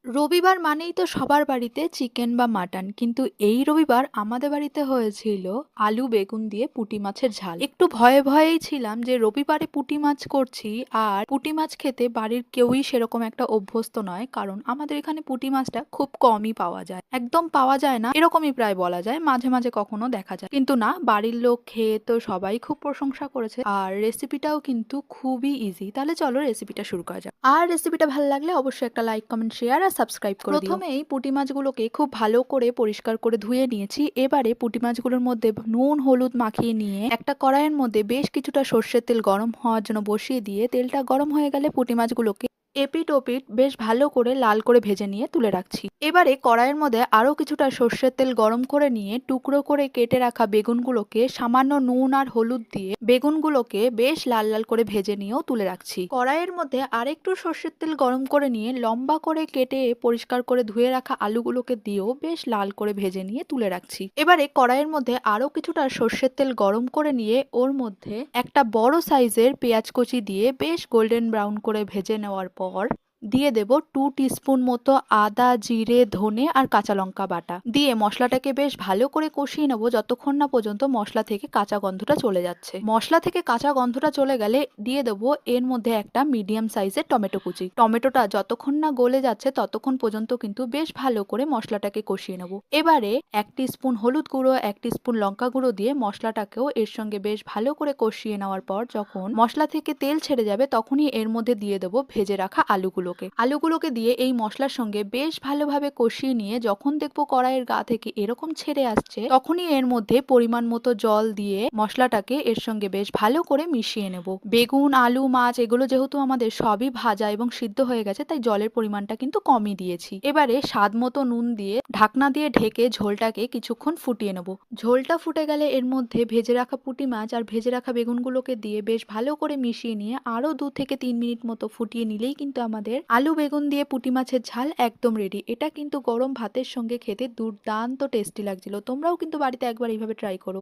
রবিবার মানেই তো সবার বাড়িতে চিকেন বা মাটন, কিন্তু এই রবিবার আমাদের বাড়িতে হয়েছিল আলু বেগুন দিয়ে পুঁটি মাছের ঝাল। একটু ভয়ে ভয়েই ছিলাম যে রবিবারে পুঁটি মাছ করছি, আর পুঁটি মাছ খেতে বাড়ির কেউই সেরকম একটা অভ্যস্ত নয়, কারণ আমাদের এখানে পুঁটি মাছটা খুব কমই পাওয়া যায়, একদম পাওয়া যায় না এরকমই প্রায় বলা যায়, মাঝে মাঝে কখনো দেখা যায়। কিন্তু না, বাড়ির লোক খেয়ে তো সবাই খুব প্রশংসা করেছে, আর রেসিপিটাও কিন্তু খুবই ইজি। তাহলে চলো রেসিপিটা শুরু করা যাক। আর রেসিপিটা ভালো লাগলে অবশ্যই একটা লাইক কমেন্ট শেয়ার আর সাবস্ক্রাইব করে দিও। প্রথমেই পুঁটি মাছগুলোকে খুব ভালো করে পরিষ্কার করে ধুয়ে নিয়েছি। এবারে পুঁটি মাছগুলোর মধ্যে নুন হলুদ মাখিয়ে নিয়ে একটা কড়াইয়ের মধ্যে বেশ কিছুটা সর্ষের তেল গরম হওয়ার জন্য বসিয়ে দিয়ে, তেলটা গরম হয়ে গেলে পুঁটি মাছগুলোকে এপিট ওপিট বেশ ভালো করে লাল করে ভেজে নিয়ে তুলে রাখছি। এবারে কড়াইয়ের মধ্যে আরো কিছুটা সর্ষের তেল গরম করে নিয়ে টুকরো করে কেটে রাখা বেগুনগুলোকে সামান্য নুন আর হলুদ দিয়ে বেগুনগুলোকে বেশ লাল লাল করে ভেজে নিয়েও তুলে রাখছি। কড়াইয়ের মধ্যে আরেকটু সর্ষের তেল গরম করে নিয়ে লম্বা করে কেটে পরিষ্কার করে ধুয়ে রাখা আলুগুলোকে দিয়েও বেশ লাল করে ভেজে নিয়ে তুলে রাখছি। এবারে কড়াইয়ের মধ্যে আরো কিছুটা সর্ষের তেল গরম করে নিয়ে ওর মধ্যে একটা বড় সাইজের পেঁয়াজ কুচি দিয়ে বেশ গোল্ডেন ব্রাউন করে ভেজে নেওয়ার পর দিয়ে দেব 2 টিস্পুন মতো আদা জিরে ধনে আর কাঁচা লঙ্কা বাটা দিয়ে মশলাটাকে বেশ ভালো করে কষিয়ে নেবো যতক্ষণ না পর্যন্ত মশলা থেকে কাঁচা গন্ধটা চলে যাচ্ছে। মশলা থেকে কাঁচা গন্ধটা চলে গেলে দিয়ে দেবো এর মধ্যে একটা মিডিয়াম সাইজের টমেটো কুচি। টমেটোটা যতক্ষণ না গলে যাচ্ছে ততক্ষণ পর্যন্ত কিন্তু বেশ ভালো করে মশলাটাকে কষিয়ে নেবো। এবারে 1 টিস্পুন হলুদ গুঁড়ো 1 টিস্পুন লঙ্কা গুঁড়ো দিয়ে মশলাটাকেও এর সঙ্গে বেশ ভালো করে কষিয়ে নেওয়ার পর যখন মশলা থেকে তেল ছেড়ে যাবে তখনই এর মধ্যে দিয়ে দেবো ভেজে রাখা আলুগুলোকে দিয়ে এই মশলার সঙ্গে বেশ ভালোভাবে কষিয়ে নিয়ে যখন দেখবো কড়াইয়ের গা থেকে এরকম ছেড়ে আসছে তখনই এর মধ্যে পরিমাণ মতো জল দিয়ে মশলাটাকে এর সঙ্গে বেশ ভালো করে মিশিয়ে নেব। বেগুন আলু মাছ এগুলো যেহেতু আমাদের সবই ভাজা এবং সিদ্ধ হয়ে গেছে, তাই জলের পরিমাণটা কিন্তু কমই দিয়েছি। এবারে স্বাদ মতো নুন দিয়ে ঢাকনা দিয়ে ঢেকে ঝোলটাকে কিছুক্ষণ ফুটিয়ে নেব। ঝোলটা ফুটে গেলে এর মধ্যে ভেজে রাখা পুঁটি মাছ আর ভেজে রাখা বেগুনগুলোকে দিয়ে বেশ ভালো করে মিশিয়ে নিয়ে আরো 2 থেকে 3 মিনিট মতো ফুটিয়ে নিলেই কিন্তু আমাদের আলু বেগুন দিয়ে পুঁটি মাছের ঝাল একদম রেডি। এটা কিন্তু গরম ভাতের সঙ্গে খেতে দুর্দান্ত টেস্টি লাগছিল। তোমরাও কিন্তু বাড়িতে একবার এইভাবে ট্রাই করো।